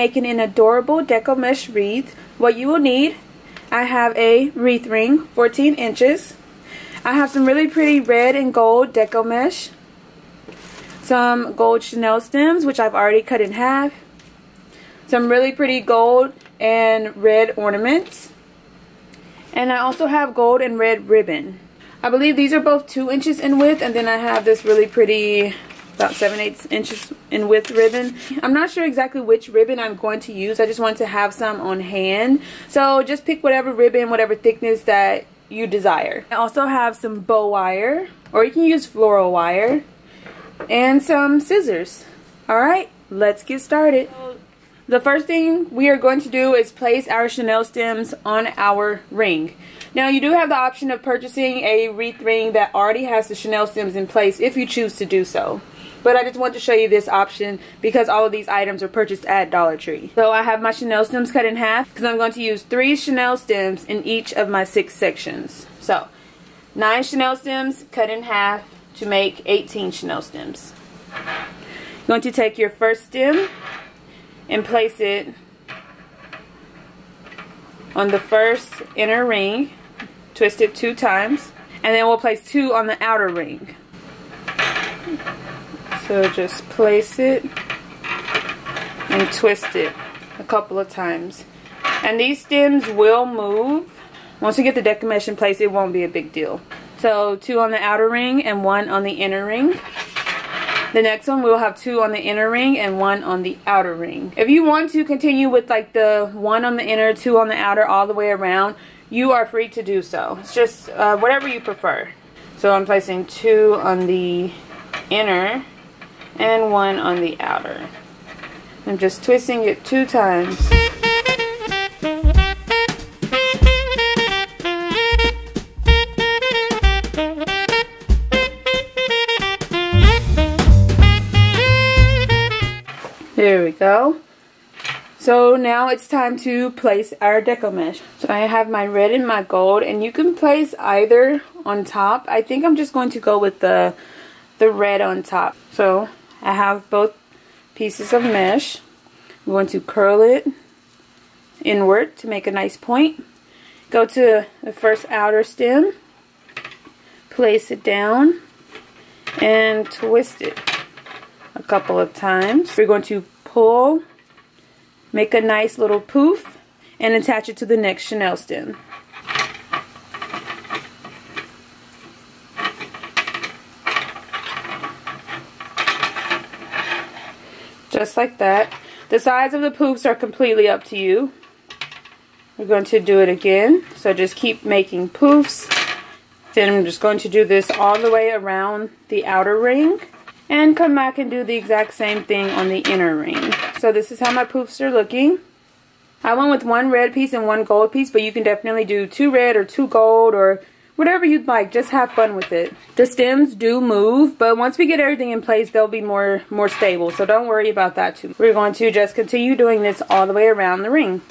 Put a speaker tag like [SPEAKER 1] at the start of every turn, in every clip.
[SPEAKER 1] making an adorable Deco mesh wreath. What you will need, I have a wreath ring, 14 inches. I have some really pretty red and gold Deco mesh. Some gold chenille stems, which I've already cut in half. Some really pretty gold and red ornaments. And I also have gold and red ribbon. I believe these are both 2 inches in width, and then I have this really pretty about 7/8 inches in width ribbon. I'm not sure exactly which ribbon I'm going to use. I just want to have some on hand. So just pick whatever ribbon, whatever thickness that you desire. I also have some bow wire, or you can use floral wire, and some scissors. Alright, let's get started. The first thing we are going to do is place our chenille stems on our ring. Now you do have the option of purchasing a wreath ring that already has the chenille stems in place if you choose to do so. But I just want to show you this option because all of these items are purchased at Dollar Tree. So I have my chenille stems cut in half because I'm going to use 3 chenille stems in each of my 6 sections. So 9 chenille stems cut in half to make 18 chenille stems. You're going to take your first stem and place it on the first inner ring, twist it 2 times, and then we'll place 2 on the outer ring. So just place it and twist it a couple of times. And these stems will move. Once you get the Deco mesh in place, it won't be a big deal. So 2 on the outer ring and 1 on the inner ring. The next one we'll have 2 on the inner ring and 1 on the outer ring. If you want to continue with like the 1 on the inner, 2 on the outer, all the way around, you are free to do so. It's just whatever you prefer. So I'm placing 2 on the inner and 1 on the outer. I'm just twisting it 2 times. There we go. So now it's time to place our Deco mesh. So I have my red and my gold, and you can place either on top. I think I'm just going to go with the red on top. So I have both pieces of mesh. I'm going to curl it inward to make a nice point. Go to the first outer stem, place it down, and twist it a couple of times. We're going to pull, make a nice little poof, and attach it to the next chenille stem. Just like that. The size of the poofs are completely up to you. We're going to do it again. So just keep making poofs. Then I'm just going to do this all the way around the outer ring. And come back and do the exact same thing on the inner ring. So this is how my poofs are looking. I went with 1 red piece and 1 gold piece, but you can definitely do 2 red or 2 gold or whatever you'd like. Just have fun with it. The stems do move, but once we get everything in place, they'll be more stable. So don't worry about that too. We're going to just continue doing this all the way around the ring.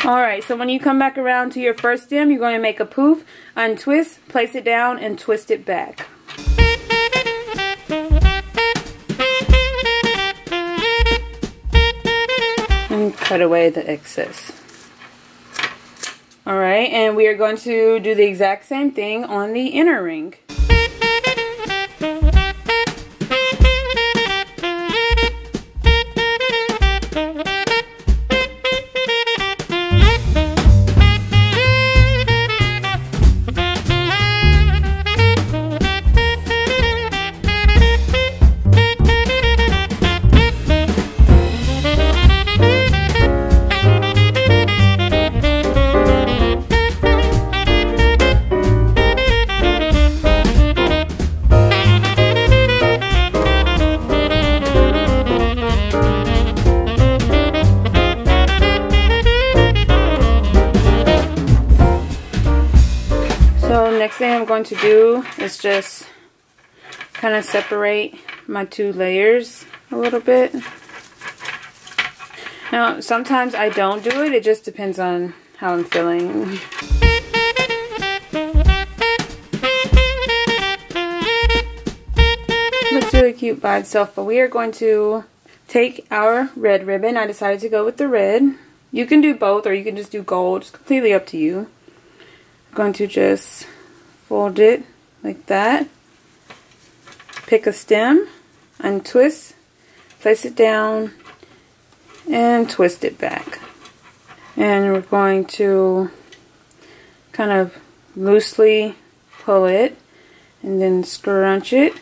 [SPEAKER 1] Alright, so when you come back around to your first stem, you're going to make a poof, untwist, place it down, and twist it back. And cut away the excess. Alright, and we are going to do the exact same thing on the inner ring. I'm going to do is just kind of separate my two layers a little bit. Now, sometimes I don't do it. It just depends on how I'm feeling. Looks really cute by itself, but we are going to take our red ribbon. I decided to go with the red. You can do both, or you can just do gold. It's completely up to you. I'm going to just fold it like that. Pick a stem, untwist, place it down, and twist it back. And we're going to kind of loosely pull it and then scrunch it.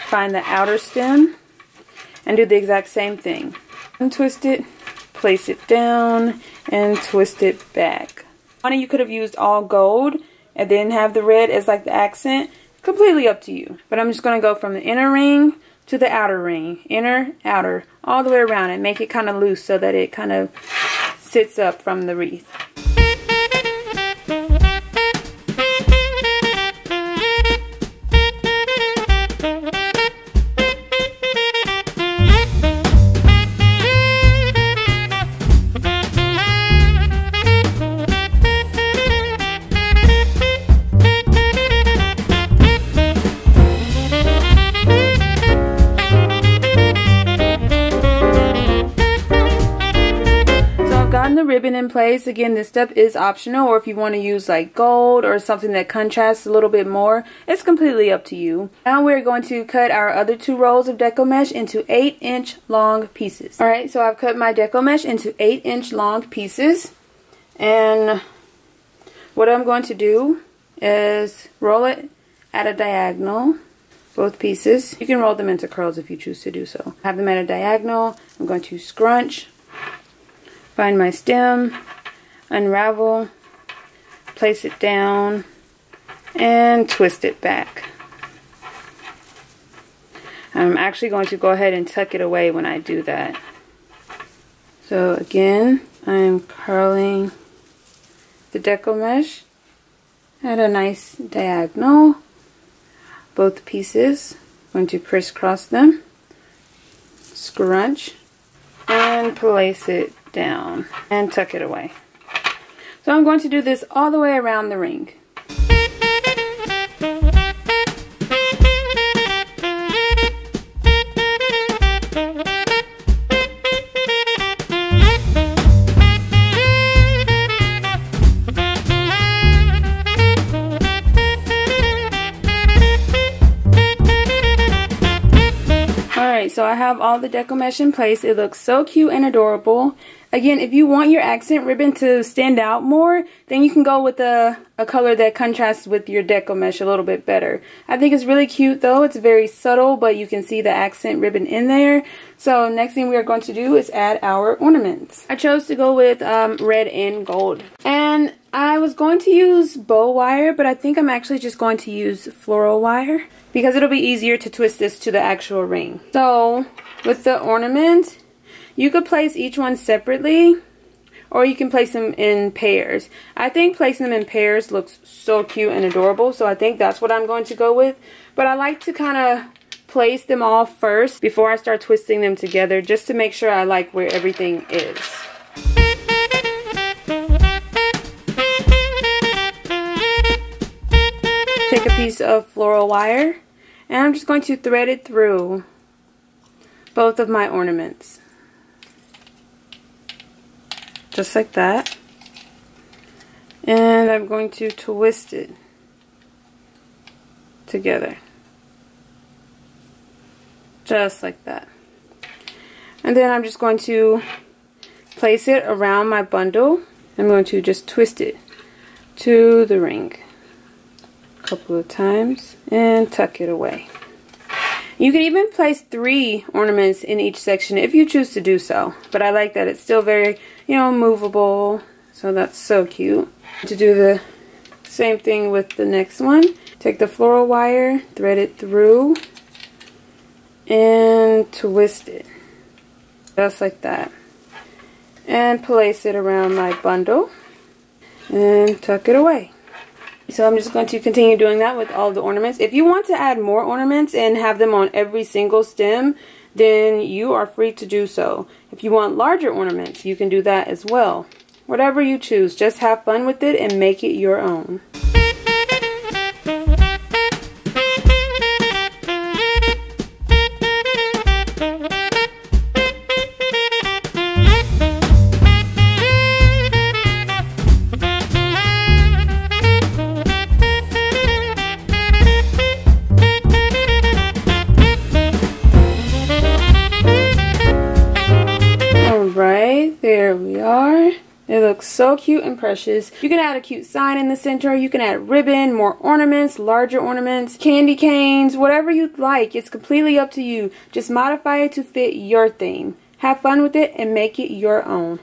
[SPEAKER 1] Find the outer stem and do the exact same thing. Untwist it, place it down, and twist it back. You could have used all gold and then have the red as like the accent. Completely up to you. But I'm just going to go from the inner ring to the outer ring. Inner, outer, all the way around it. Make it kind of loose so that it kind of sits up from the wreath. The ribbon in place. Again, this step is optional, or if you want to use like gold or something that contrasts a little bit more, it's completely up to you. Now we're going to cut our other two rolls of deco mesh into 8-inch long pieces. Alright, so I've cut my deco mesh into 8-inch long pieces, and what I'm going to do is roll it at a diagonal, both pieces. You can roll them into curls if you choose to do so. Have them at a diagonal. I'm going to scrunch, find my stem, unravel, place it down, and twist it back. I'm actually going to go ahead and tuck it away when I do that. So again, I'm curling the deco mesh at a nice diagonal. Both pieces. I'm going to crisscross them, scrunch, and place it down and tuck it away. So I'm going to do this all the way around the ring. Alright, so I have all the deco mesh in place. It looks so cute and adorable. Again, if you want your accent ribbon to stand out more, then you can go with a color that contrasts with your deco mesh a little bit better. I think it's really cute though. It's very subtle, but you can see the accent ribbon in there. So next thing we are going to do is add our ornaments. I chose to go with red and gold. And I was going to use bow wire, but I think I'm actually just going to use floral wire because it'll be easier to twist this to the actual ring. So with the ornament, you could place each one separately, or you can place them in pairs. I think placing them in pairs looks so cute and adorable, so I think that's what I'm going to go with. But I like to kind of place them all first before I start twisting them together, just to make sure I like where everything is. Take a piece of floral wire, and I'm just going to thread it through both of my ornaments. Just like that. And I'm going to twist it together. Just like that. And then I'm just going to place it around my bundle. I'm going to just twist it to the ring a couple of times and tuck it away. You can even place 3 ornaments in each section if you choose to do so. But I like that it's still very, movable. So that's so cute. To do the same thing with the next one, take the floral wire, thread it through, and twist it. Just like that. And place it around my bundle and tuck it away. So I'm just going to continue doing that with all the ornaments. If you want to add more ornaments and have them on every single stem, then you are free to do so. If you want larger ornaments, you can do that as well. Whatever you choose, just have fun with it and make it your own. There we are. It looks so cute and precious. You can add a cute sign in the center. You can add ribbon, more ornaments, larger ornaments, candy canes, whatever you'd like. It's completely up to you. Just modify it to fit your theme. Have fun with it and make it your own.